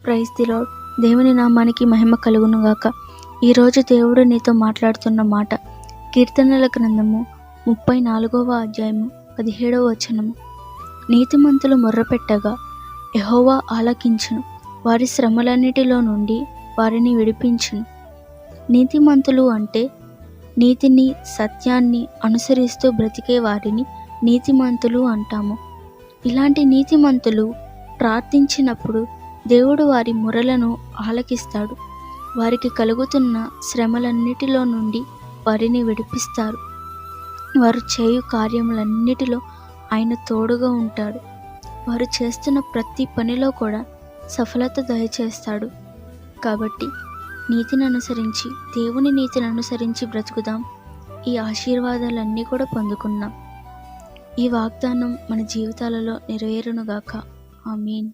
Praise the lord. దేవుని నామానికి మహిమ కలుగునుగాక. ఈరోజు దేవుడు నీతో మాట్లాడుతున్న మాట కీర్తనల గ్రంథము 34వ అధ్యాయము 17వ వచనము. నీతిమంతులు మొర్రపెట్టగా యెహోవా ఆలకించును, వారి శ్రమలన్నిటిలో నుండి వారిని విడిపించును. నీతిమంతులు అంటే నీతిని సత్యాన్ని అనుసరిస్తూ బ్రతికే వారిని నీతిమంతులు అంటాము. ఇలాంటి నీతిమంతులు ప్రార్థించినప్పుడు దేవుడు వారి మొరలను ఆలకిస్తాడు. వారికి కలుగుతున్న శ్రమలన్నిటిలో నుండి వారిని విడిపిస్తారు. వారు చేయు కార్యములన్నిటిలో ఆయన తోడుగా ఉంటాడు. వారు చేస్తున్న ప్రతి పనిలో కూడా సఫలత దయచేస్తాడు. కాబట్టి నీతిని అనుసరించి, దేవుని నీతిని అనుసరించి బ్రతుకుదాం. ఈ ఆశీర్వాదాలన్నీ కూడా పొందుకున్నాం. ఈ వాగ్దానం మన జీవితాలలో నెరవేరునుగాక. ఆమేన్.